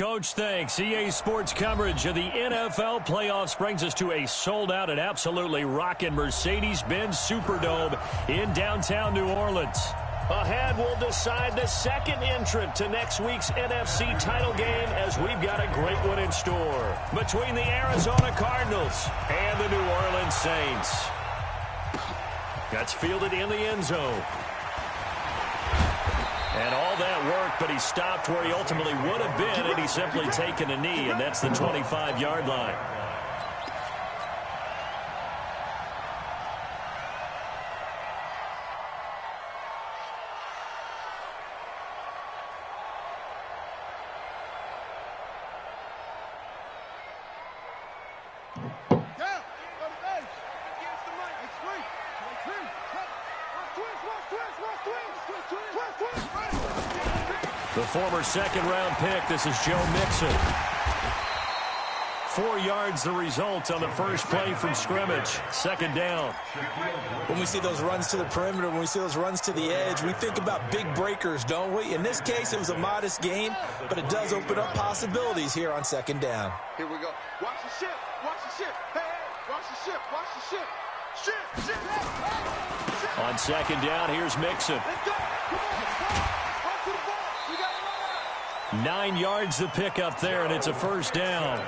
Coach, thanks. EA Sports coverage of the NFL playoffs brings us to a sold-out and absolutely rocking Mercedes-Benz Superdome in downtown New Orleans. Ahead, we'll decide the second entrant to next week's NFC title game as we've got a great one in store between the Arizona Cardinals and the New Orleans Saints. That's fielded in the end zone. And all that work, but he stopped where he ultimately would have been had he simply taken a knee, and that's the 25-yard line. The former second-round pick, this is Joe Mixon. 4 yards the result on the first play from scrimmage. Second down. When we see those runs to the perimeter, when we see those runs to the edge, we think about big breakers, don't we? In this case, it was a modest gain, but it does open up possibilities here on second down. Here we go. Watch the ship. Watch the ship. Hey, hey. Watch the ship. Watch the ship. Ship, ship, hey, ship. On second down, here's Mixon. Let's go. Come on. Run to the ball. We got to run out. 9 yards the pick up there, and it's a first down.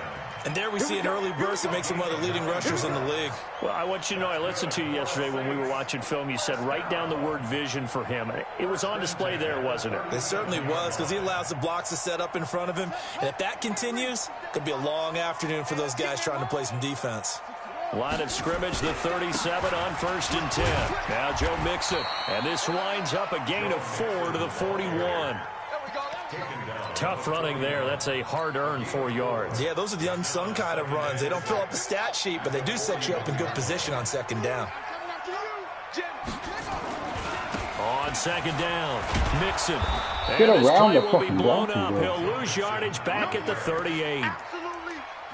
And there we see an early burst that makes him one of the leading rushers in the league. Well, I want you to know, I listened to you yesterday when we were watching film. You said write down the word vision for him. It was on display there, wasn't it? It certainly was, because he allows the blocks to set up in front of him. And if that continues, it could be a long afternoon for those guys trying to play some defense. Line of scrimmage, the 37 on 1st and 10. Now Joe Mixon. And this winds up a gain of 4 to the 41. Tough running there. That's a hard-earned 4 yards. Yeah, those are the unsung kind of runs. They don't fill up the stat sheet, but they do set you up in good position on second down. On second down, Mixon. Get And this around play the will be fucking blown block, up. you He'll lose yardage back at the 38.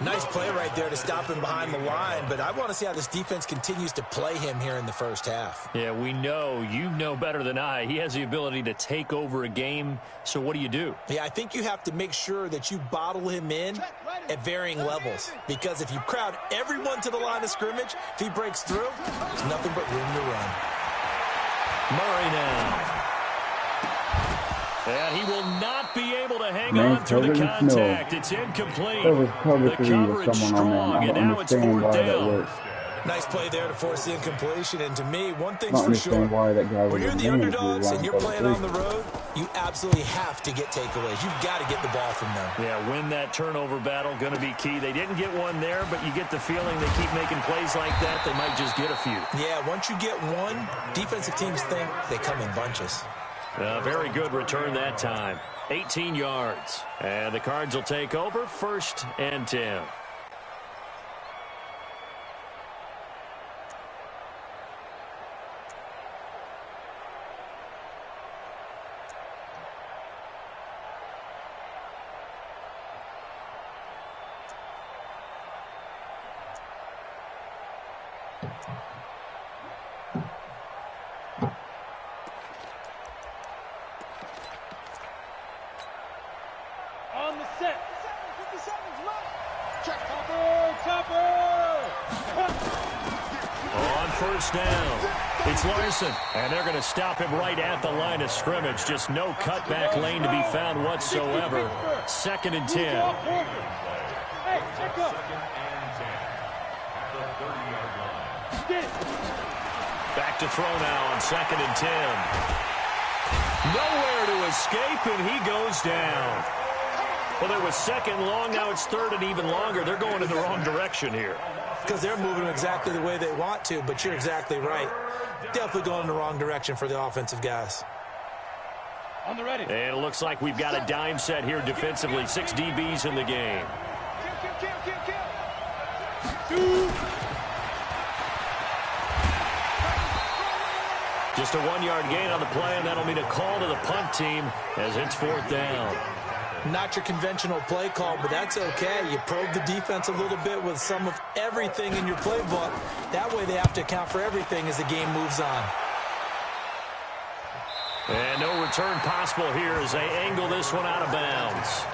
Nice play right there to stop him behind the line, but I want to see how this defense continues to play him here in the first half. Yeah, we know. You know better than I. He has the ability to take over a game, so what do? Yeah, I think you have to make sure that you bottle him in at varying levels, because if you crowd everyone to the line of scrimmage, if he breaks through, there's nothing but room to run. Murray now. And he will not be able to hang on through the contact. It's incomplete. There was cover The 3 coverage with someone strong, on there. and I don't now it's understand 4th why that down. works. Nice play there to force the incompletion, and to me, one thing's I don't for sure. understand why that guy When was you're the advantage underdogs line and you're cover playing 3. on the road, you absolutely have to get takeaways. You've got to get the ball from them. Yeah, win that turnover battle, going to be key. They didn't get one there, but you get the feeling they keep making plays like that, they might just get a few. Yeah, once you get one, defensive teams think they come in bunches. Very good return that time. 18 yards. And the Cards will take over 1st and 10. On the set. 57's left. Check. Topper. On 1st down, it's Larson. And they're going to stop him right at the line of scrimmage. Just no cutback lane to be found whatsoever. 2nd and 10. Hey, check up. Back to throw now on 2nd and 10. Nowhere to escape, and he goes down. Well, it was 2nd long. Now it's 3rd and even longer. They're going in the wrong direction here. Because they're moving exactly the way they want to, but you're exactly right. Definitely going in the wrong direction for the offensive guys. On the ready. And it looks like we've got a dime set here defensively. 6 DBs in the game. Just a 1-yard gain on the play, and that'll mean a call to the punt team as it's 4th down. Not your conventional play call, but that's okay. You probe the defense a little bit with some of everything in your playbook. That way they have to account for everything as the game moves on. And no return possible here as they angle this one out of bounds.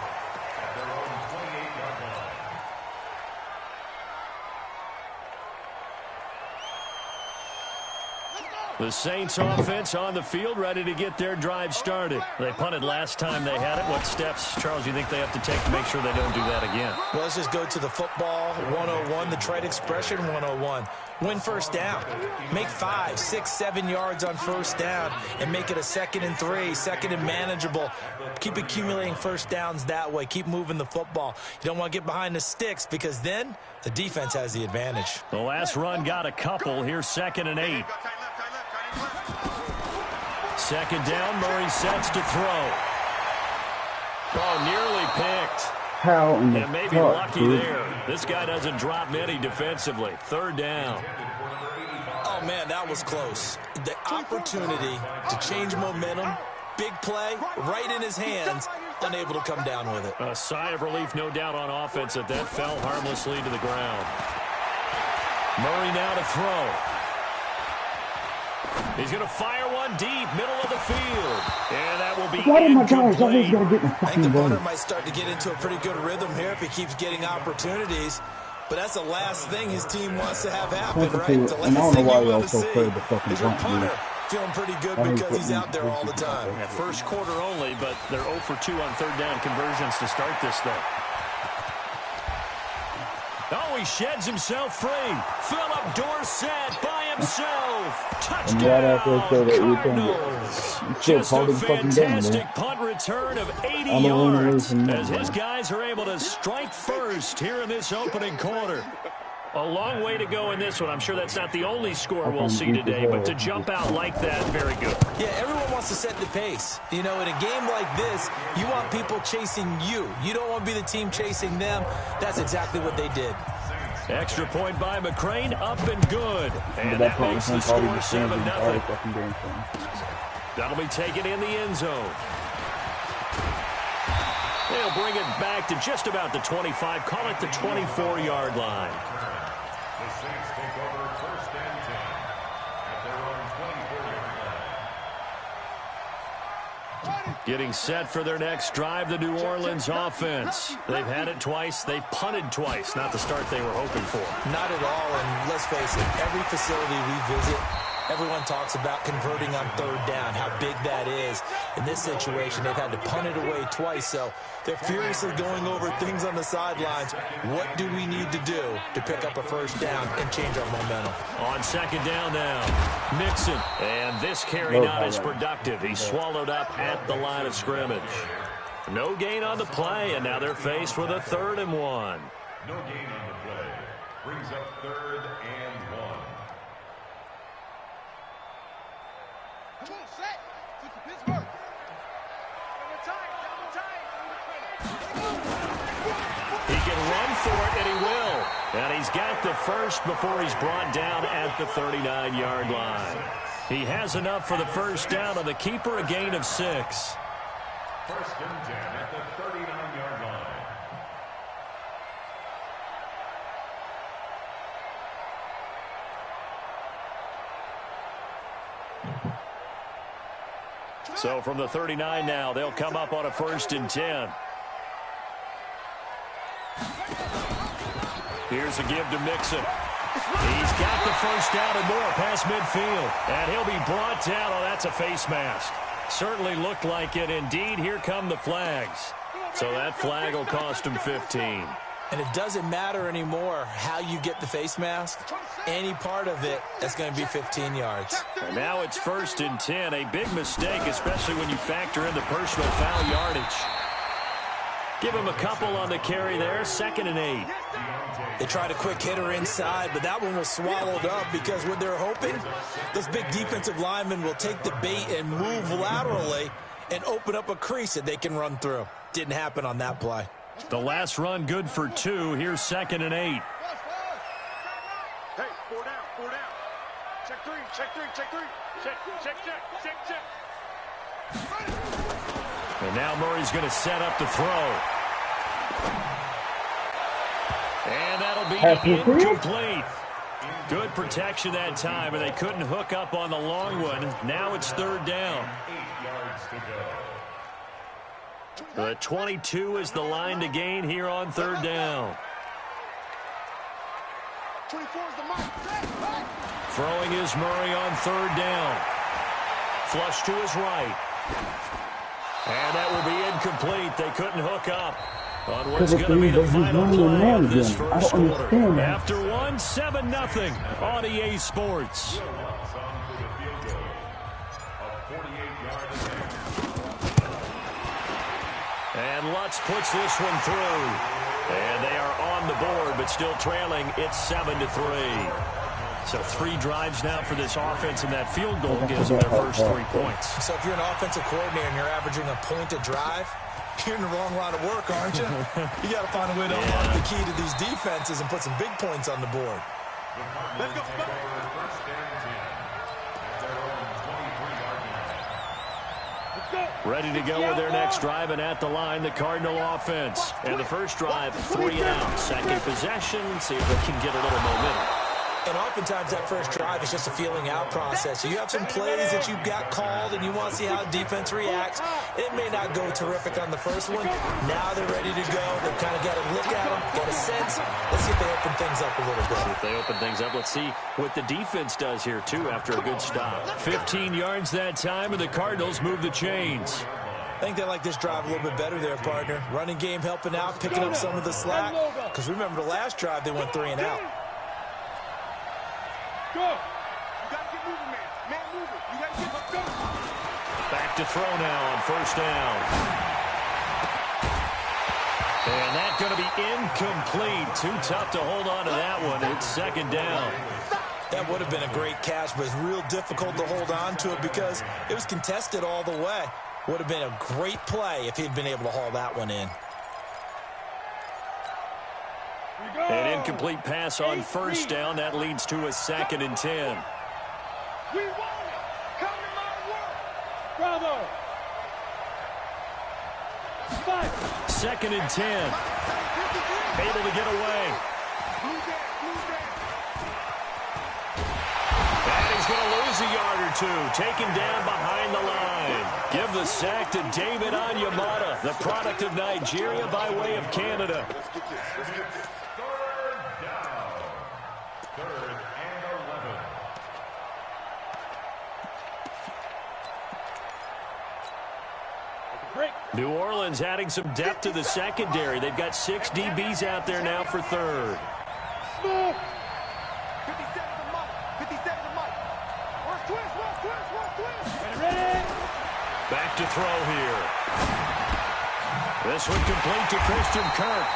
The Saints offense on the field, ready to get their drive started. They punted last time they had it. What steps, Charles, do you think they have to take to make sure they don't do that again? Well, let's just go to the football 101, the trade expression 101. Win first down. Make 5, 6, 7 yards on first down and make it a 2nd and 3, 2nd and manageable. Keep accumulating first downs that way. Keep moving the football. You don't want to get behind the sticks because then the defense has the advantage. The last run got a couple. Here's 2nd and 8. 2nd down, Murray sets to throw. Oh, nearly picked. How in the And maybe fuck, lucky dude? there. This guy doesn't drop many defensively. 3rd down. Oh, man, that was close. The opportunity to change momentum, big play, right in his hands, unable to come down with it. A sigh of relief, no doubt, on offense that fell harmlessly to the ground. Murray now to throw. He's going to fire one deep, middle of the field. And that will be incomplete. I think the punter might start to get into a pretty good rhythm here if he keeps getting opportunities. But that's the last thing his team wants to have happen, right? It's the last thing you want to see is your punter feeling pretty good because he's out there all the time. Yeah, first quarter only, but they're 0 for 2 on 3rd down conversions to start this thing. Oh, he sheds himself free. Philip Dorsett by himself. Touchdown, Cardinals. Just a fantastic punt return of 80 yards as his guys are able to strike first here in this opening quarter. A long way to go in this one. I'm sure that's not the only score we'll see today, but to jump out like that, very good. Yeah, everyone wants to set the pace. You know, in a game like this, you want people chasing you. You don't want to be the team chasing them. That's exactly what they did. Extra point by McCrane, up and good. And that makes the score 7-0. That'll be taken in the end zone. They'll bring it back to just about the 25, call it the 24-yard line. The Saints take over 1st and 10 at their own 24-yard line. Getting set for their next drive, the New Orleans offense. They've had it twice. They've punted twice. Not the start they were hoping for. Not at all, and let's face it, every facility we visit, everyone talks about converting on 3rd down, how big that is. In this situation, they've had to punt it away twice, so they're furiously going over things on the sidelines. What do we need to do to pick up a 1st down and change our momentum? On 2nd down now, Mixon. And this carry not as productive. He's swallowed up at the line of scrimmage. No gain on the play, and now they're faced with a 3rd and 1. No gain on the play. Brings up 3rd and 1. Come on, set. To Pittsburgh. He can run for it, and he will. And he's got the first before he's brought down at the 39-yard line. He has enough for the 1st down on the keeper, a gain of 6. 1st and 10 at the 39-yard line. So from the 39 now, they'll come up on a 1st and 10. Here's a give to Mixon. He's got the 1st down and more past midfield. And he'll be brought down. Oh, that's a face mask. Certainly looked like it. Indeed, here come the flags. So that flag will cost him 15. And it doesn't matter anymore how you get the face mask. Any part of it, that's going to be 15 yards. And now it's 1st and 10. A big mistake, especially when you factor in the personal foul yardage. Give him a couple on the carry there. 2nd and 8. They tried a quick hitter inside, but that one was swallowed up because what they're hoping, those big defensive linemen will take the bait and move laterally and open up a crease that they can run through. Didn't happen on that play. The last run good for 2. Here's 2nd and 8. Hey, 4 down, 4 down. Check 3, check 3, check 3. Check. And now Murray's going to set up to throw. And that'll be incomplete. Good protection that time, and they couldn't hook up on the long one. Now it's 3rd down. 8 yards to go. The 22 is the line to gain here on 3rd down. Throwing is Murray on third down. Flush to his right. And that will be incomplete. They couldn't hook up on what's going to be the final play of this first quarter. After one, 7-0 on EA Sports. And Lutz puts this one through. And they are on the board, but still trailing. It's 7-3. So 3 drives now for this offense, and that field goal gives them their first 3 points. So if you're an offensive coordinator and you're averaging a point a drive, you're in the wrong line of work, aren't you? You got to find a way to unlock the key to these defenses and put some big points on the board. Let's go. Ready to go with their next drive, and at the line, the Cardinal offense. And the first drive, 3 out. Second possession, see if they can get a little momentum. And oftentimes that first drive is just a feeling out process. So you have some plays that you've got called and you want to see how the defense reacts. It may not go terrific on the first one. Now they're ready to go. They've kind of got to look at them, get a sense. Let's see if they open things up a little bit. See if they open things up. Let's see what the defense does here, too, after a good stop. 15 yards that time, and the Cardinals move the chains. I think they like this drive a little bit better there, partner. Running game helping out, picking up some of the slack. Because remember the last drive, they went 3 and out. Go. You got to get moving, man. Man, move it. You got to get go. Back to throw now on first down. And that's going to be incomplete. Too tough to hold on to that one. It's second down. That would have been a great catch, but it's real difficult to hold on to it because it was contested all the way. Would have been a great play if he'd been able to haul that one in. An incomplete pass on first down. That leads to a 2nd and 10. We want it. Come to my work. Bravo. 2nd and 10. Able to get away. And he's going to lose a yard or 2. Taken down behind the line. Give the sack to David Onyemata, the product of Nigeria by way of Canada. New Orleans adding some depth to the secondary. They've got 6 DBs out there now for third. 57 to Mike. 57 to Mike. Twist. Ready. Back to throw here. This one complete to Christian Kirk.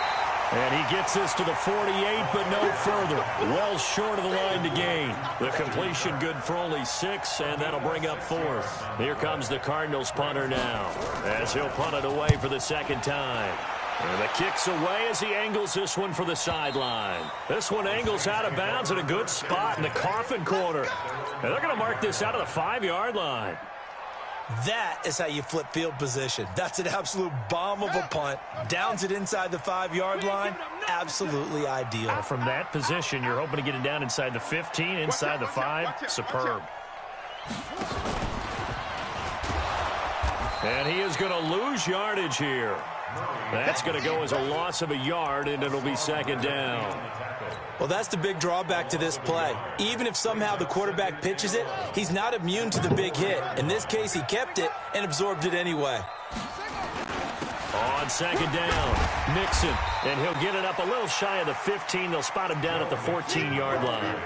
And he gets this to the 48, but no further. Well short of the line to gain. The completion good for only 6, and that'll bring up 4th. Here comes the Cardinals punter now, as he'll punt it away for the 2nd time. And the kick's away as he angles this one for the sideline. This one angles out of bounds at a good spot in the coffin corner. And they're going to mark this out of the 5-yard line. That is how you flip field position. That's an absolute bomb of a punt. Downs it inside the 5-yard line. Absolutely ideal. From that position, you're hoping to get it down inside the 15, inside the 5. Superb. And he is going to lose yardage here. That's going to go as a loss of a yard, and it'll be 2nd down. Well, that's the big drawback to this play. Even if somehow the quarterback pitches it, he's not immune to the big hit. In this case, he kept it and absorbed it anyway. On 2nd down, Mixon, and he'll get it up a little shy of the 15. They'll spot him down at the 14-yard line.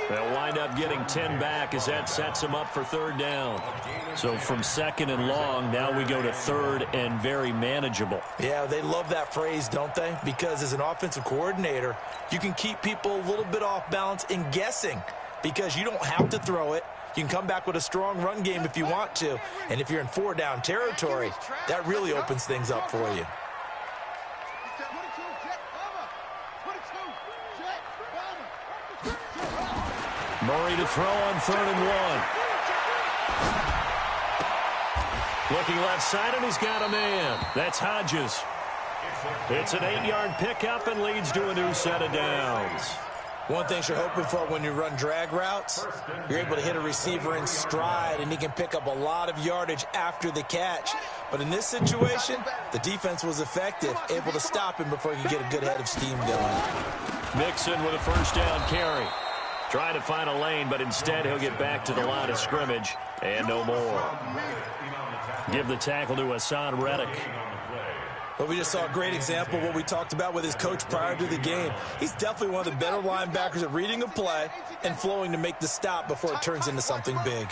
They'll wind up getting 10 back as that sets them up for 3rd down. So from 2nd and long, now we go to 3rd and very manageable. Yeah, they love that phrase, don't they? Because as an offensive coordinator, you can keep people a little bit off balance in guessing because you don't have to throw it. You can come back with a strong run game if you want to. And if you're in 4-down territory, that really opens things up for you. Murray to throw on 3rd and 1. Looking left side, and he's got a man. That's Hodges. It's an 8-yard pickup and leads to a new set of downs. One thing you're hoping for when you run drag routes, you're able to hit a receiver in stride, and he can pick up a lot of yardage after the catch. But in this situation, the defense was effective, able to stop him before he could get a good head of steam going. Mixon with a first down carry. Trying to find a lane, but instead he'll get back to the line of scrimmage and no more. Give the tackle to Hassan Reddick. But we just saw a great example of what we talked about with his coach prior to the game. He's definitely one of the better linebackers at reading a play and flowing to make the stop before it turns into something big.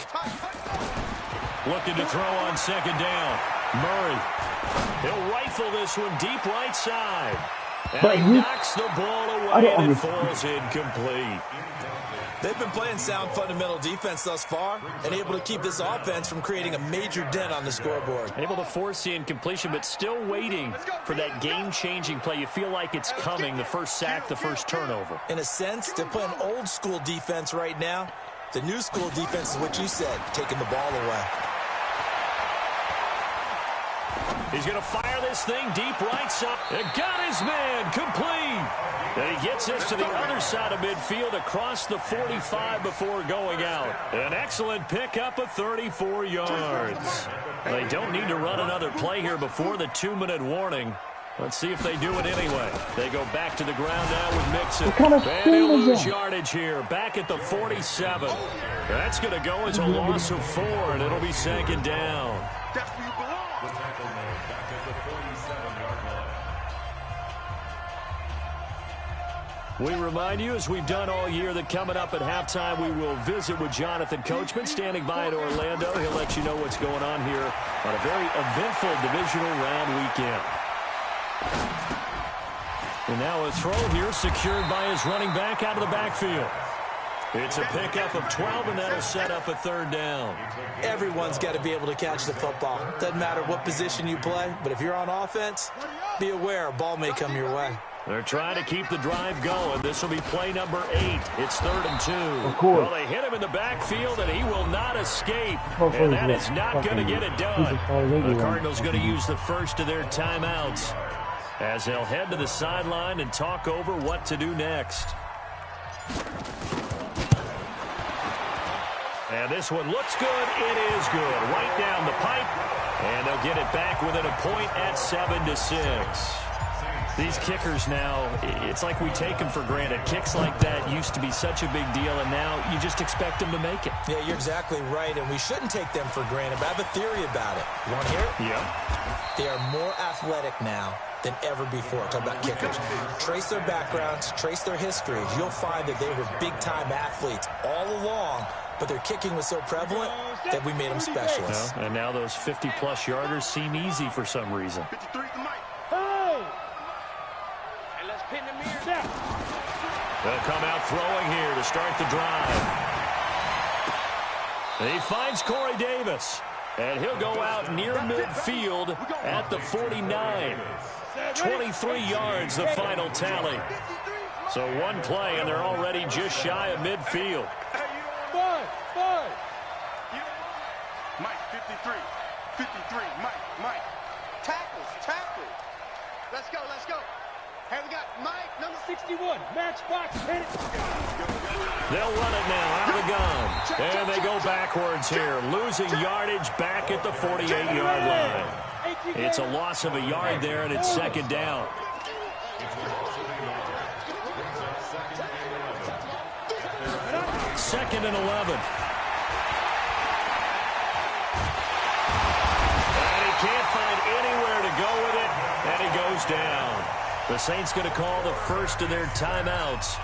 Looking to throw on second down. Murray. He'll rifle this one deep right side. And he knocks the ball away and it falls incomplete. They've been playing sound fundamental defense thus far and able to keep this offense from creating a major dent on the scoreboard. Able to force the incompletion, but still waiting for that game-changing play. You feel like it's coming, the first sack, the first turnover. In a sense, they're playing old school defense right now. The new school defense is what you said, taking the ball away. He's going to fire this thing deep right side. It got his man complete. And he gets this to the other side of midfield across the 45 before going out. An excellent pickup of 34 yards. They don't need to run another play here before the 2-minute warning. Let's see if they do it anyway. They go back to the ground now with Mixon. And he'll lose yardage here. Back at the 47. That's going to go as a loss of 4, and it'll be second down. That's where you belong. Back at the 47-yard line. We remind you, as we've done all year, that coming up at halftime, we will visit with Jonathan Coachman, standing by in Orlando. He'll let you know what's going on here on a very eventful divisional round weekend. And now a throw here secured by his running back out of the backfield. It's a pickup of 12, and that'll set up a third down. Everyone's got to be able to catch the football. Doesn't matter what position you play, but if you're on offense, be aware a ball may come your way. They're trying to keep the drive going. This will be play number 8. It's 3rd and 2. Of course. Well, they hit him in the backfield, and he will not escape. And that is not going to get it done. The Cardinals going to use the first of their timeouts as they'll head to the sideline and talk over what to do next. And this one looks good. It is good. Right down the pipe. And they'll get it back within a point at 7-6. These kickers now, it's like we take them for granted. Kicks like that used to be such a big deal, and now you just expect them to make it. Yeah, you're exactly right, and we shouldn't take them for granted, but I have a theory about it. You want to hear it? Yeah. They are more athletic now than ever before. Talk about kickers. Trace their backgrounds, trace their histories. You'll find that they were big-time athletes all along, but their kicking was so prevalent that we made them specialists. Well, and now those 50-plus yarders seem easy for some reason. 53 to Mike. They'll come out throwing here to start the drive. And he finds Corey Davis. And he'll go out near midfield at the 49. 23 yards, the final tally. So one play, and they're already just shy of midfield. Mike, 53. 53. Mike. Tackles. Let's go. Hey, we got Mike, number 61. Matchbox, hit it. They'll run it now out of the gun. And they go backwards here, losing yardage back at the 48-yard line. It's a loss of a yard there, and it's second down. Second and 11. And he can't find anywhere to go with it, and he goes down. The Saints going to call the first of their timeouts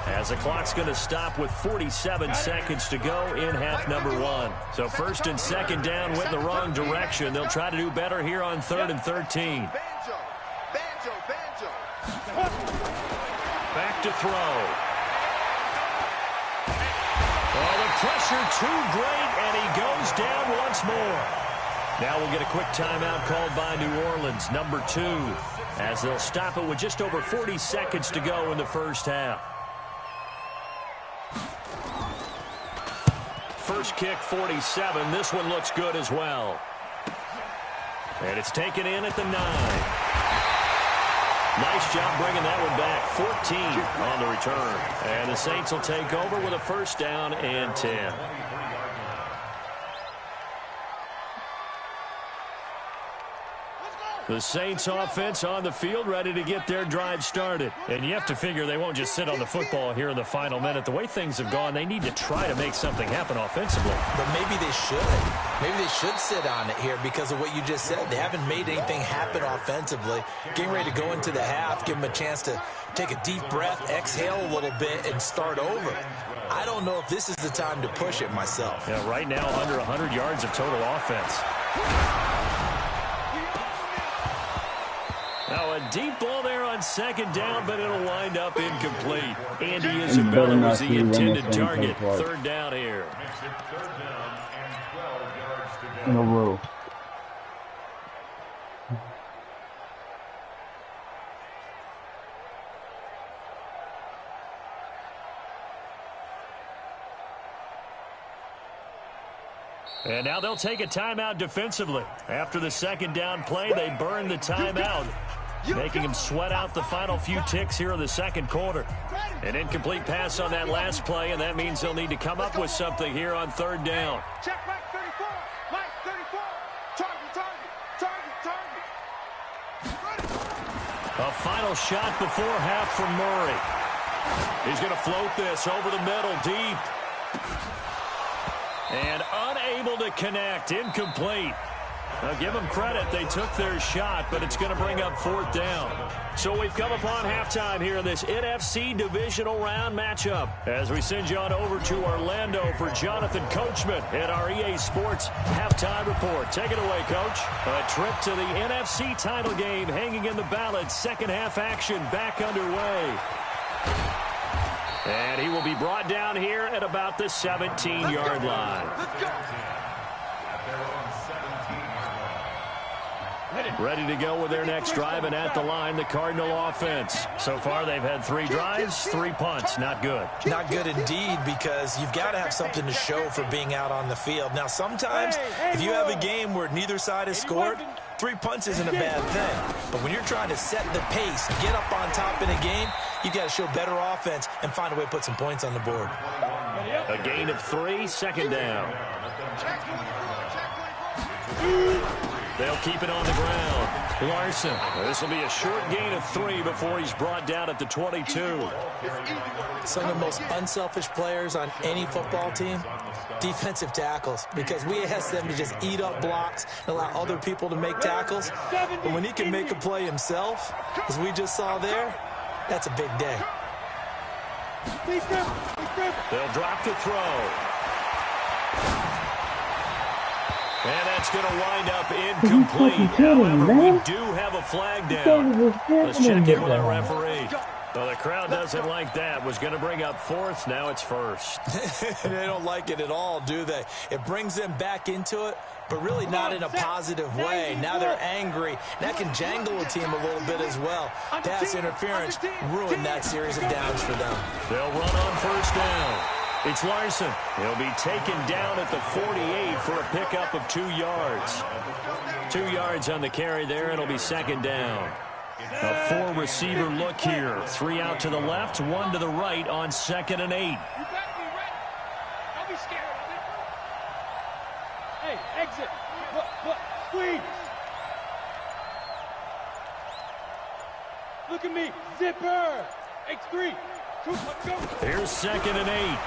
as the clock's going to stop with 47 seconds to go in half number 1. So first and second down went the wrong direction. They'll try to do better here on 3rd and 13. Banjo. Back to throw. Oh, the pressure too great, and he goes down once more. Now we'll get a quick timeout called by New Orleans, number 2, as they'll stop it with just over 40 seconds to go in the first half. First kick, 47. This one looks good as well. And it's taken in at the 9. Nice job bringing that one back. 14 on the return. And the Saints will take over with a first down and 10. The Saints offense on the field, ready to get their drive started. And you have to figure they won't just sit on the football here in the final minute. The way things have gone, they need to try to make something happen offensively. But maybe they should. Maybe they should sit on it here because of what you just said. They haven't made anything happen offensively. Getting ready to go into the half, give them a chance to take a deep breath, exhale a little bit, and start over. I don't know if this is the time to push it myself. Yeah, right now under 100 yards of total offense. Now a deep ball there on second down, but it'll wind up incomplete. Andy Isabella was the intended target. Third down here. No rule. And now they'll take a timeout defensively. After the second down play, they burn the timeout, making them sweat out the final few ticks here in the second quarter. An incomplete pass on that last play, and that means they'll need to come up with something here on third down. Check Mike 34. Mike 34. Target. A final shot before half from Murray. He's going to float this over the middle, deep. And unable to connect, incomplete. Now give them credit, they took their shot, but it's going to bring up fourth down. So we've come upon halftime here in this NFC Divisional Round matchup. As we send you on over to Orlando for Jonathan Coachman at our EA Sports Halftime Report. Take it away, Coach. A trip to the NFC title game hanging in the balance. Second half action back underway. And he will be brought down here at about the 17-yard line. Ready to go with their next drive, and at the line, the Cardinal offense. So far, they've had 3 drives, 3 punts. Not good. Not good indeed, because you've got to have something to show for being out on the field. Now, sometimes, if you have a game where neither side has scored, 3 punts isn't a bad thing. But when you're trying to set the pace, get up on top in a game, you've got to show better offense and find a way to put some points on the board. A gain of 3, second down. They'll keep it on the ground. Larson. This will be a short gain of 3 before he's brought down at the 22. Some of the most unselfish players on any football team, defensive tackles, because we ask them to just eat up blocks and allow other people to make tackles. But when he can make a play himself, as we just saw there, that's a big day. They'll drop the throw. And that's going to wind up incomplete. However, we do have a flag down. Let's check in with our referee. Well, the crowd doesn't like that. Was going to bring up fourth. Now it's first. They don't like it at all, do they? It brings them back into it, but really not in a positive way. Now they're angry. That can jangle a team a little bit as well. Pass interference ruined that series of downs for them. They'll run on first down. It's Larson. He'll be taken down at the 48 for a pickup of 2 yards. 2 yards on the carry there. It'll be second down. A 4-receiver look here. 3 out to the left, 1 to the right on 2nd and 8. You better be ready. Don't be scared of it. Hey, exit. Look, squeeze. Look at me. Zipper. X3. Let's go. Here's 2nd and 8.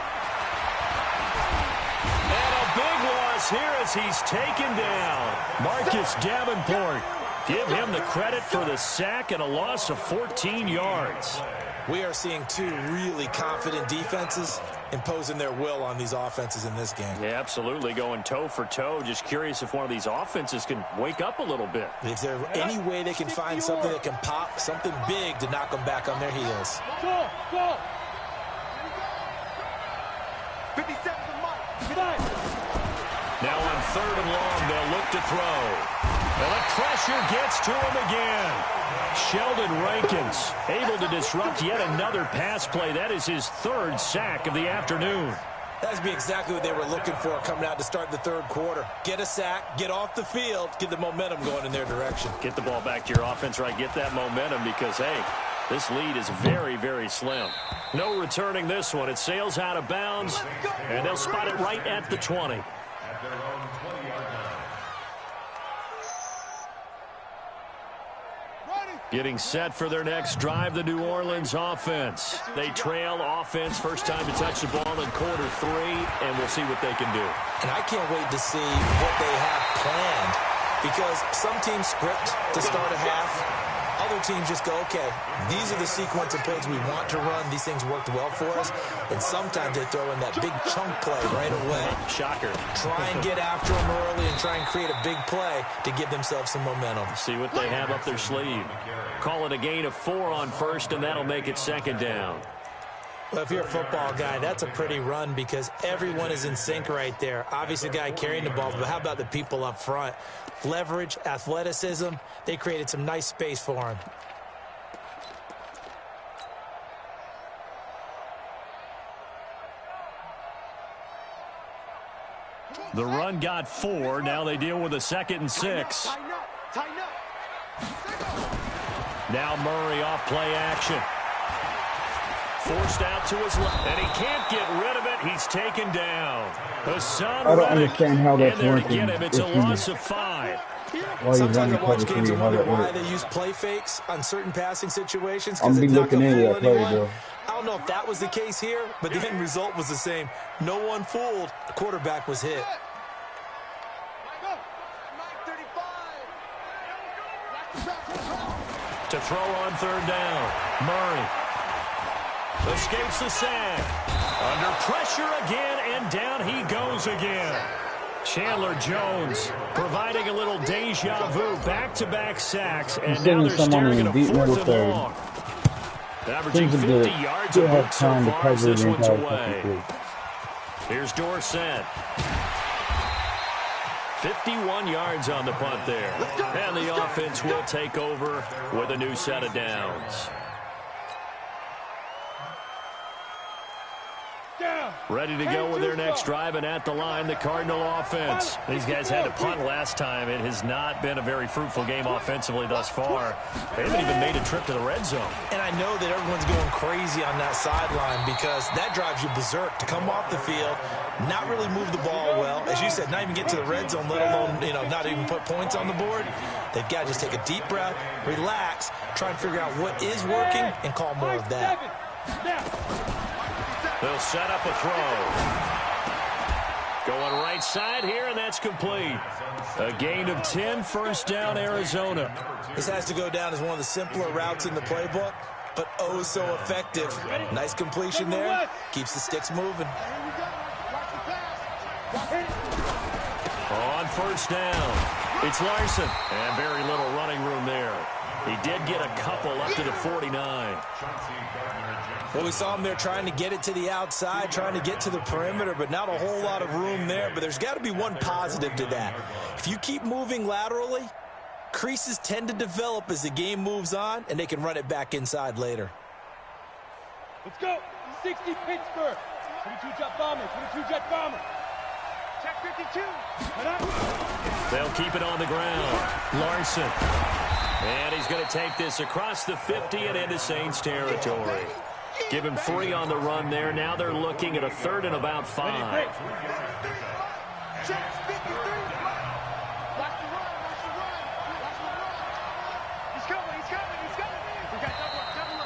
And a big loss here as he's taken down. Marcus Davenport. Give him the credit for the sack and a loss of 14 yards. We are seeing 2 really confident defenses imposing their will on these offenses in this game. Yeah, absolutely, going toe for toe. Just curious if one of these offenses can wake up a little bit. Is there any way they can find something that can pop, something big to knock them back on their heels? Go. 57 to Mike. Now on 3rd and long, they'll look to throw. And the pressure gets to him again. Sheldon Rankins able to disrupt yet another pass play. That is his 3rd sack of the afternoon. That'd be exactly what they were looking for coming out to start the 3rd quarter. Get a sack, get off the field, get the momentum going in their direction. Get the ball back to your offense, right? Get that momentum because, hey, this lead is very, very slim. No returning this one. It sails out of bounds, and they'll spot it right at the 20. Getting set for their next drive, the New Orleans offense. They trail offense, first time to touch the ball in quarter 3, and we'll see what they can do. And I can't wait to see what they have planned, because some teams script to start a half. Other teams just go, okay, these are the sequence of plays we want to run. These things worked well for us. And sometimes they throw in that big chunk play right away. Shocker. Try and get after them early and try and create a big play to give themselves some momentum. See what they have up their sleeve. Call it a gain of 4 on first, and that'll make it second down. Well, if you're a football guy, that's a pretty run because everyone is in sync right there. Obviously, the guy carrying the ball, but how about the people up front? Leverage, athleticism, they created some nice space for him. The run got 4. Now they deal with a 2nd and 6. Tighten up. Now Murray off play action. Forced out to his left, and he can't get rid of it. He's taken down. I don't understand how that's working. It's a loss of 5. Sometimes I watch games and wonder why they use play fakes on certain passing situations. I'm be it's not looking gonna into fool that play, anyone. bro. I don't know if that was the case here, but the end result was the same. No one fooled. The quarterback was hit. To throw on 3rd down. Murray escapes the sack. Under pressure again, and down he goes again. Chandler Jones providing a little deja vu. Back-to-back sacks, and now they're staring at a 4th and long. Averaging 50 yards a week so far as this one's away. Here's Dorsett. 51 yards on the punt there. And the offense will take over with a new set of downs. Ready to go with their next drive, and at the line, the Cardinal offense. These guys had to punt last time. It has not been a very fruitful game offensively thus far. They haven't even made a trip to the red zone. And I know that everyone's going crazy on that sideline because that drives you berserk to come off the field, not really move the ball well. As you said, not even get to the red zone, let alone, not even put points on the board. They've got to just take a deep breath, relax, try and figure out what is working, and call more of that. They'll set up a throw. Going right side here, and that's complete. A gain of 10, first down, Arizona. This has to go down as one of the simpler routes in the playbook, but oh so effective. Nice completion there. Keeps the sticks moving. On first down, it's Larson. And very little running room there. He did get a couple up to the 49. Well, we saw him there trying to get it to the outside, trying to get to the perimeter, but not a whole lot of room there. But there's got to be one positive to that. If you keep moving laterally, creases tend to develop as the game moves on, and they can run it back inside later. Let's go. 60 Pittsburgh. 22 jet bomber. 22 jet bomber. Check 52. They'll keep it on the ground. Larson. And he's going to take this across the 50 and into Saints territory. Give him 3 on the run there. Now they're looking at a 3rd and about 5. Check 53. Watch the run. He's coming. We got double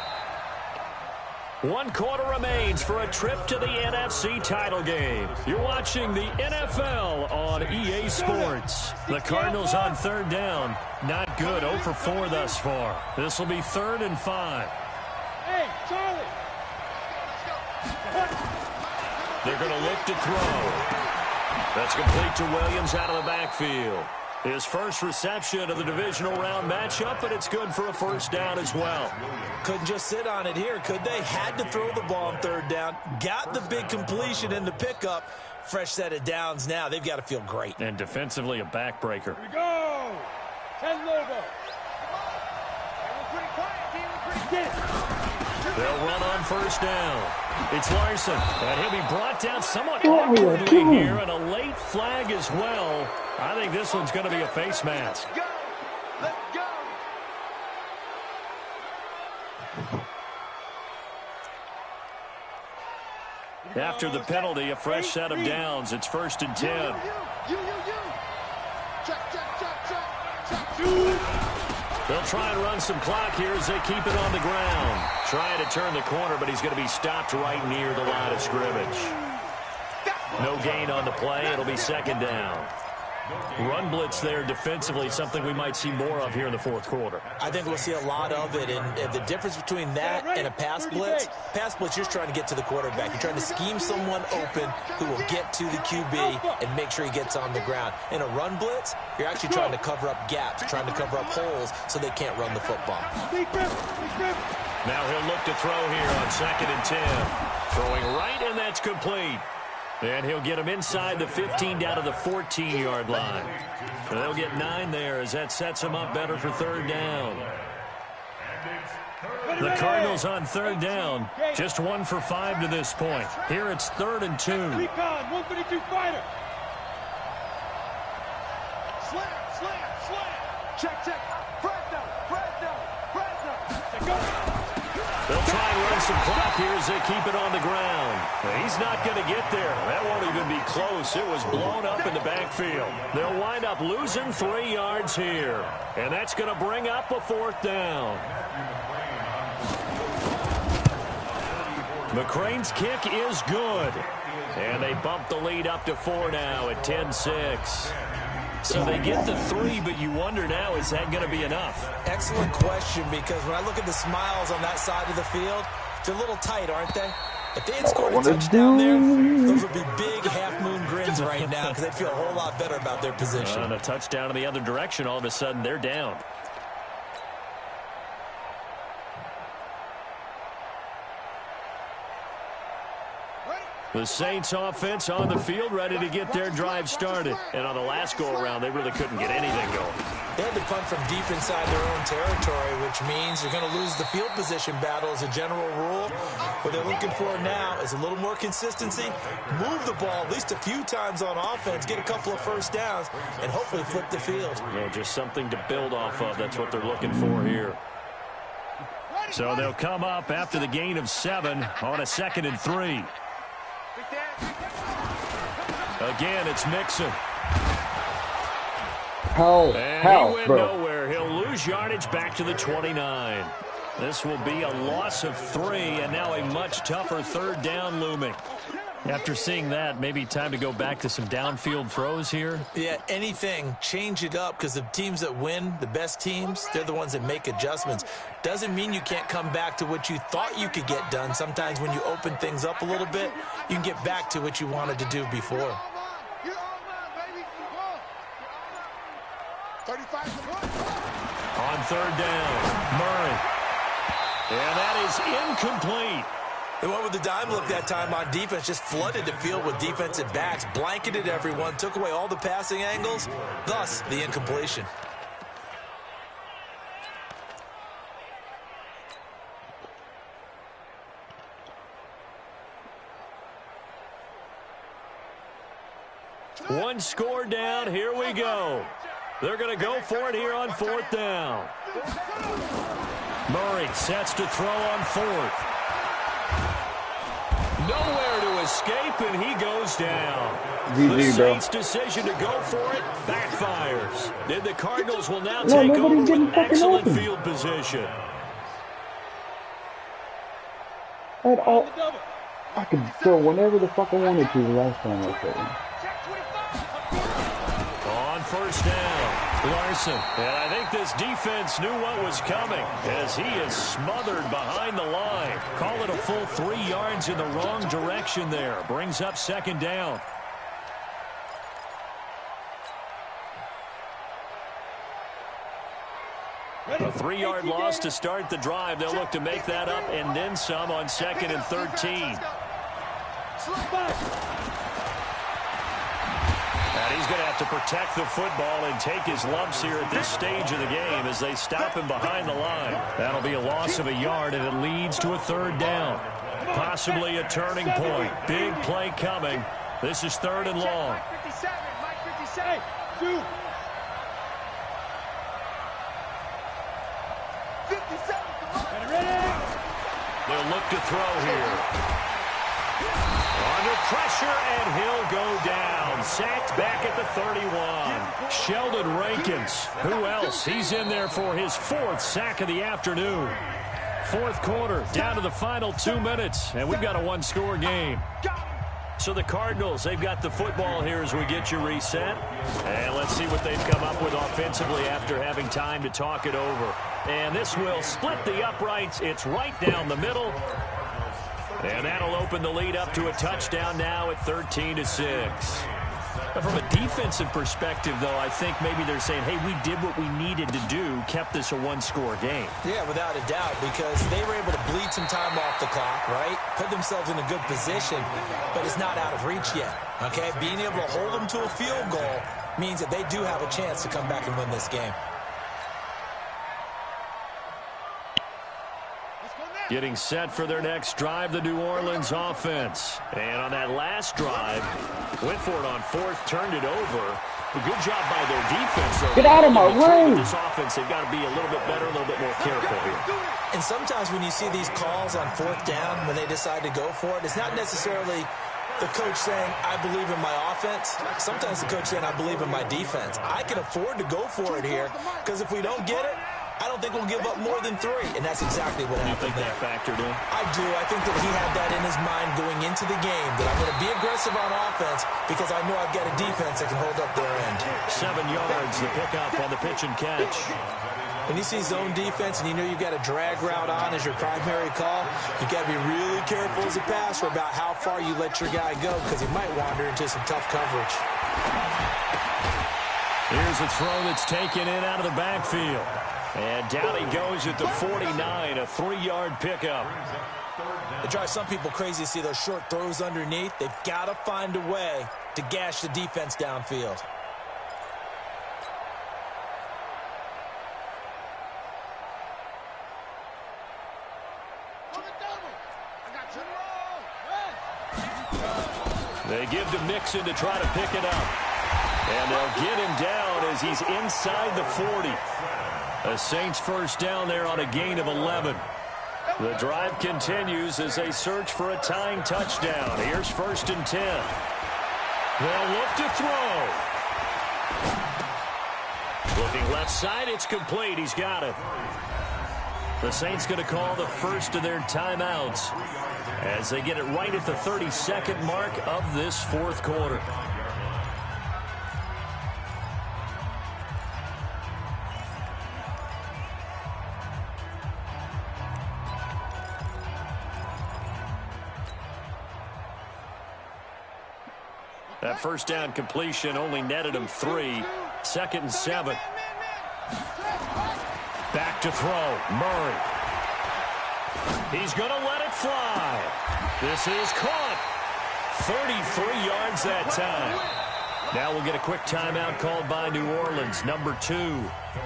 up. 1 quarter remains for a trip to the NFC title game. You're watching the NFL on EA Sports. The Cardinals on 3rd down. Not good. 0 for 4 thus far. This will be 3rd and 5. Hey, Charlie. They're going to look to throw. That's complete to Williams out of the backfield. His first reception of the divisional round matchup, but it's good for a first down as well. Couldn't just sit on it here, could they? Had to throw the ball on 3rd down. Got the big completion in the pickup. Fresh set of downs now. They've got to feel great. And defensively, a backbreaker. Here we go. 10 logo. Pretty quiet, team. They'll run on first down. It's Larson, and he'll be brought down somewhat awkwardly here, and a late flag as well. I think this one's going to be a face mask. Let's go. After the penalty, a fresh set of downs. It's 1st and 10. You. Check. They'll try and run some clock here as they keep it on the ground. Trying to turn the corner, but he's going to be stopped right near the line of scrimmage. No gain on the play. It'll be second down. Run blitz there defensively, something we might see more of here in the fourth quarter. I think we'll see a lot of it, and the difference between that and a pass blitz, you're just trying to get to the quarterback. You're trying to scheme someone open who will get to the QB and make sure he gets on the ground. In a run blitz, you're actually trying to cover up gaps, trying to cover up holes so they can't run the football. Now he'll look to throw here on 2nd and 10. Throwing right, and that's complete. And he'll get him inside the 15 down to the 14-yard line. So they'll get 9 there as that sets him up better for 3rd down. The Cardinals on 3rd down, just 1 for 5 to this point. Here it's 3rd and 2. Recon, 152 fighter. Slam. Check. Fresno. They'll try and run some clock here as they keep it on the ground. He's not going to get there. That won't even be close. It was blown up in the backfield. They'll wind up losing 3 yards here. And that's going to bring up a 4th down. McCrane's kick is good. And they bump the lead up to 4 now at 10-6. So they get the 3, but you wonder now, is that going to be enough? Excellent question, because when I look at the smiles on that side of the field, they're a little tight, aren't they? If they had scored a touchdown there, those would be big half-moon grins right now because they'd feel a whole lot better about their position. On a touchdown in the other direction, all of a sudden they're down. The Saints offense on the field, ready to get their drive started. And on the last go-around, they really couldn't get anything going. They had to punt from deep inside their own territory, which means you're going to lose the field position battle as a general rule. What they're looking for now is a little more consistency, move the ball at least a few times on offense, get a couple of first downs, and hopefully flip the field. Well, just something to build off of. That's what they're looking for here. So they'll come up after the gain of 7 on a 2nd and 3. Again, it's Mixon. And he went nowhere. He'll lose yardage back to the 29. This will be a loss of 3, and now a much tougher 3rd down looming. After seeing that, maybe time to go back to some downfield throws here. Yeah, anything. Change it up, because the teams that win, the best teams, they're the ones that make adjustments. Doesn't mean you can't come back to what you thought you could get done. Sometimes when you open things up a little bit, you can get back to what you wanted to do before. On 3rd down, Murray. And that is incomplete. They went with the dime look that time on defense, just flooded the field with defensive backs, blanketed everyone, took away all the passing angles, thus the incompletion. One score down, here we go. They're going to go for it here on 4th down. Murray sets to throw on 4th. Nowhere to escape, and he goes down. The Saints' decision to go for it backfires. Then the Cardinals will now take over with excellent field position. I could throw whenever the fuck I wanted to the last time I played. On 1st down. Larson, and I think this defense knew what was coming as he is smothered behind the line. Call it a full 3 yards in the wrong direction there. Brings up 2nd down. A 3-yard loss to start the drive. They'll look to make that up and then some on 2nd and 13. And he's going to have to protect the football and take his lumps here at this stage of the game as they stop him behind the line. That'll be a loss of a yard, and it leads to a 3rd down. Possibly a turning point. Big play coming. This is 3rd and long. They'll look to throw here. Under pressure, and he'll go down. Sacked back at the 31. Sheldon Rankins. Who else? He's in there for his 4th sack of the afternoon. 4th quarter, down to the final 2 minutes, and we've got a one-score game. So the Cardinals, they've got the football here as we get you reset. And let's see what they've come up with offensively after having time to talk it over. And this will split the uprights. It's right down the middle. And that'll open the lead up to a touchdown now at 13-6. From a defensive perspective, though, I think maybe they're saying, hey, we did what we needed to do, kept this a one-score game. Yeah, without a doubt, because they were able to bleed some time off the clock, right? Put themselves in a good position, but it's not out of reach yet, okay? Being able to hold them to a field goal means that they do have a chance to come back and win this game. Getting set for their next drive, the New Orleans offense. And on that last drive, went for it on 4th, turned it over. A good job by their defense, though. Get out of my way! With this offense, they've got to be a little bit better, a little bit more careful here. And sometimes when you see these calls on 4th down, when they decide to go for it, it's not necessarily the coach saying, I believe in my offense. Sometimes the coach saying, I believe in my defense. I can afford to go for it here, because if we don't get it, I don't think we'll give up more than 3, and that's exactly what happened. You think that factored in? I do. I think that he had that in his mind going into the game, that I'm going to be aggressive on offense because I know I've got a defense that can hold up their end. 7 yards, the pickup on the pitch and catch. When you see zone defense and you know you've got a drag route on as your primary call, you've got to be really careful as a passer about how far you let your guy go because he might wander into some tough coverage. Here's a throw that's taken in out of the backfield. And down he goes at the 49, a 3-yard pickup. It drives some people crazy to see those short throws underneath. They've got to find a way to gash the defense downfield. They give to Mixon to try to pick it up. And they'll get him down as he's inside the 40. The Saints first down there on a gain of 11. The drive continues as they search for a tying touchdown. Here's 1st and 10. They'll look to throw. Looking left side, it's complete. He's got it. The Saints going to call the first of their timeouts as they get it right at the 32nd mark of this 4th quarter. That first down completion only netted him 3. 2nd and 7. Back to throw. Murray. He's going to let it fly. This is caught. 33 yards that time. Now we'll get a quick timeout called by New Orleans, number 2,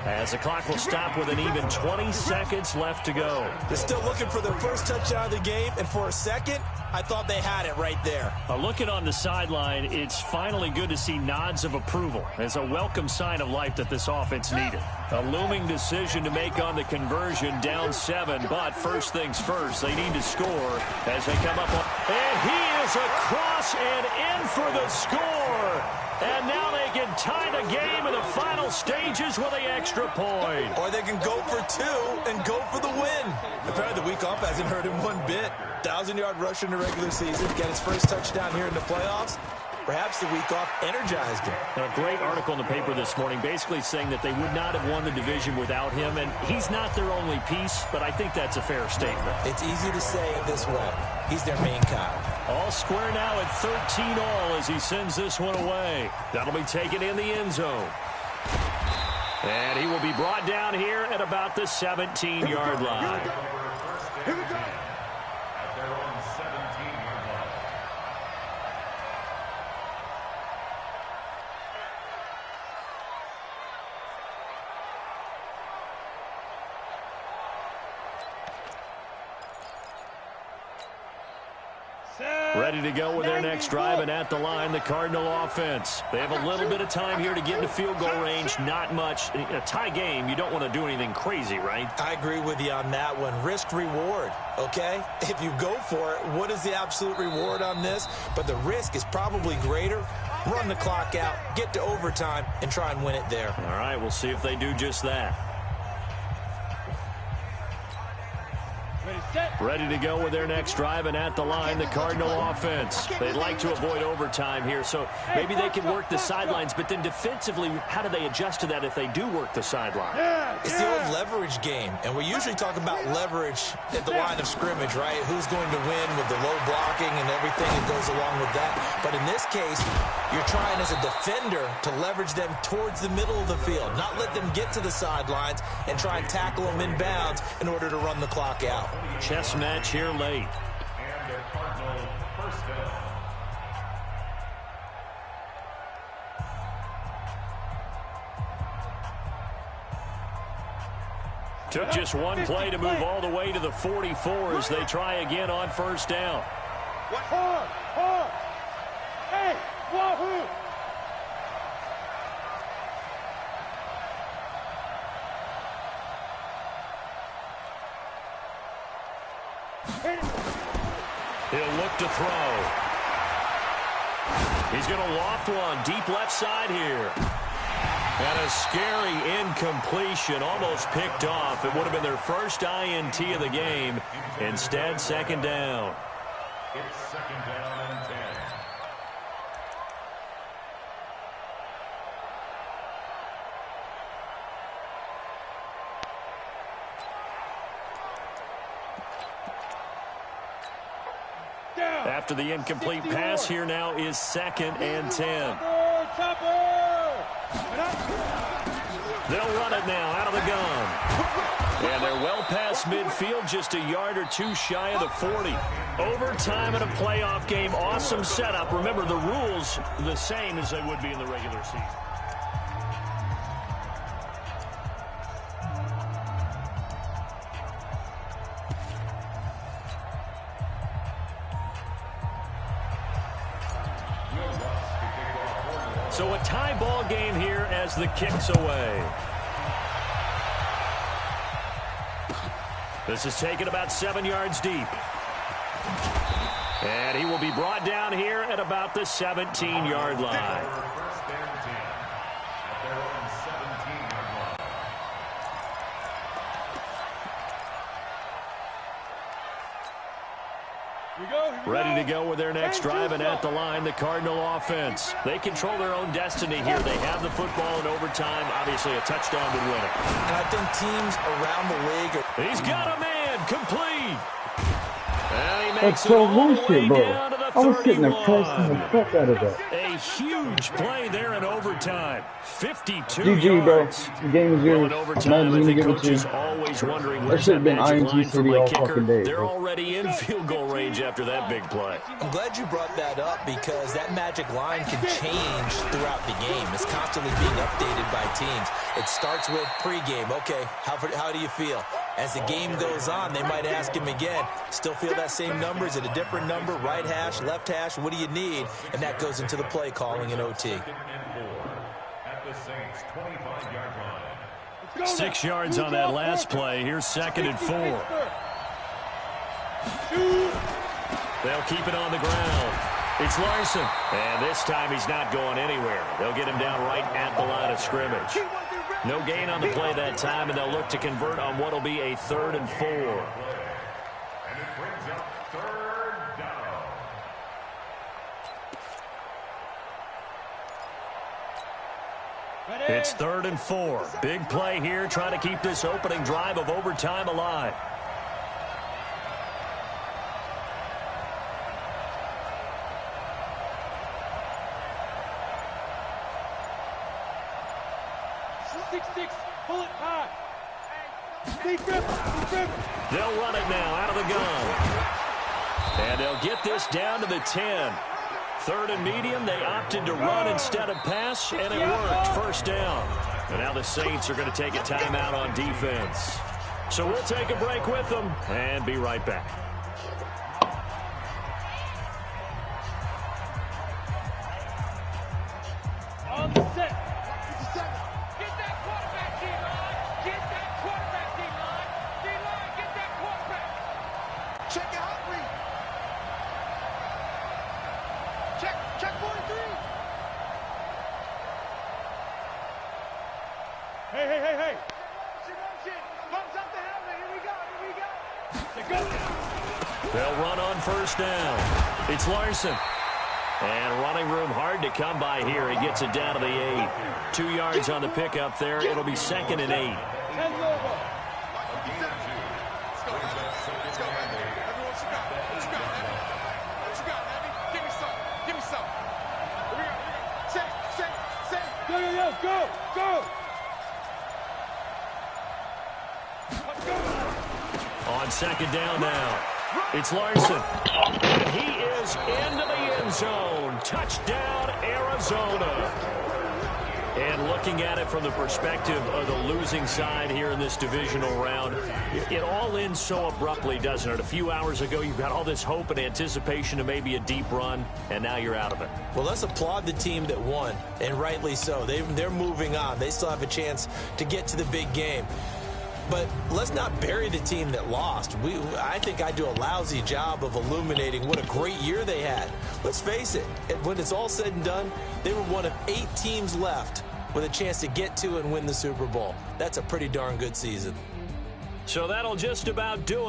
as the clock will stop with an even 20 seconds left to go. They're still looking for their first touchdown of the game, and for a second, I thought they had it right there. Looking on the sideline, it's finally good to see nods of approval as a welcome sign of life that this offense needed. A looming decision to make on the conversion, down 7, but first things first, they need to score as they come up on. And he is across and in for the score. And now they can tie the game in the final stages with the extra point. Or they can go for 2 and go for the win. Apparently the week off hasn't hurt him one bit. 1,000-yard rush in the regular season, get his first touchdown here in the playoffs. Perhaps the week off energized him. A great article in the paper this morning basically saying that they would not have won the division without him, and he's not their only piece, but I think that's a fair statement. It's easy to say it this way. He's their main guy. All square now at 13 all as he sends this one away. That'll be taken in the end zone. And he will be brought down here at about the 17-yard line. Here we go. At their own 17-yard line. Ready to go with their next drive, and at the line, the Cardinal offense. They have a little bit of time here to get into field goal range, not much. In a tie game, you don't want to do anything crazy, right? I agree with you on that one. Risk-reward, okay? If you go for it, what is the absolute reward on this? But the risk is probably greater. Run the clock out, get to overtime, and try and win it there. All right, we'll see if they do just that. Ready to go with their next drive, and at the line, the Cardinal offense. They'd like to avoid overtime here, so maybe they can work the sidelines, but then defensively, how do they adjust to that if they do work the sideline? It's the old leverage game, and we usually talk about leverage at the line of scrimmage, right? Who's going to win with the low blocking and everything that goes along with that. But in this case, you're trying as a defender to leverage them towards the middle of the field, not let them get to the sidelines and try and tackle them inbounds in order to run the clock out. Chess match here late. And the Cardinals first down. Took just one play to move all the way to the 44 as they try again on first down. Hard. Hey, wahoo! He'll look to throw. He's going to loft one deep left side here. And a scary incompletion, almost picked off. It would have been their first INT of the game. Instead, second down. It's second down and 10. After the incomplete pass, here now is second and 10. They'll run it now out of the gun. And they're well past midfield, just a yard or two shy of the 40. Overtime in a playoff game, awesome setup. Remember, the rules the same as they would be in the regular season. So a tie ball game here as the kick's away. This is taken about 7 yards deep. And he will be brought down here at about the 17-yard line. First and 10 at their own 17-yard line. Ready to go with their next drive, and at the line, the Cardinal offense. They control their own destiny here. They have the football in overtime. Obviously, a touchdown would win it. And I think teams around the league are... He's got a man, complete. And he That's makes it so all the bullshit, way bro. down to the I was sitting there 31. cursing the fuck out of that. A huge play there in overtime. 52 GG, bro. yards. The game is Well, yours. in overtime, I think coaches always wondering where's should that have been magic INT line from City my all kicker. fucking day, They're bro. already in field goal range after that big play. I'm glad you brought that up because that magic line can change throughout the game. It's constantly being updated by teams. It starts with pregame. Okay, how do you feel? As the game goes on, they might ask him again, still feel that same number? Is it a different number? Right hash, left hash, what do you need? And that goes into the play calling in OT. Second and 4 at the Saints' 25-yard line. 6 yards on that last play. Here's second and 4. They'll keep it on the ground. It's Larson. And this time he's not going anywhere. They'll get him down right at the line of scrimmage. No gain on the play that time, and they'll look to convert on what will be a 3rd and 4. And it brings up third down. It's 3rd and 4. Big play here, trying to keep this opening drive of overtime alive. Pull it high. They'll run it now out of the gun. And they'll get this down to the 10. 3rd and medium, they opted to run instead of pass, and it worked. First down. And now the Saints are going to take a timeout on defense. So we'll take a break with them and be right back. Check 43. Hey. Motion. Thumbs up the helmet. Here we go. They'll run on first down. It's Larson. And running room hard to come by here. He gets it down to the 8. 2 yards on the pickup there. It'll be 2nd and 8. 10 over. Let's go. Everyone, what you got? What you got, Abby? What you got, Abby? Give me some. Here we go. Say. Yo, go. Let's go. On 2nd down now. It's Larson. And he is into the end zone. Touchdown, Arizona. And looking at it from the perspective of the losing side here in this divisional round, it all ends so abruptly, doesn't it? A few hours ago, you've got all this hope and anticipation of maybe a deep run, and now you're out of it. Well, let's applaud the team that won, and rightly so. They're moving on. They still have a chance to get to the big game. But let's not bury the team that lost. I think I do a lousy job of illuminating what a great year they had. Let's face it, when it's all said and done, they were one of 8 teams left with a chance to get to and win the Super Bowl. That's a pretty darn good season. So that'll just about do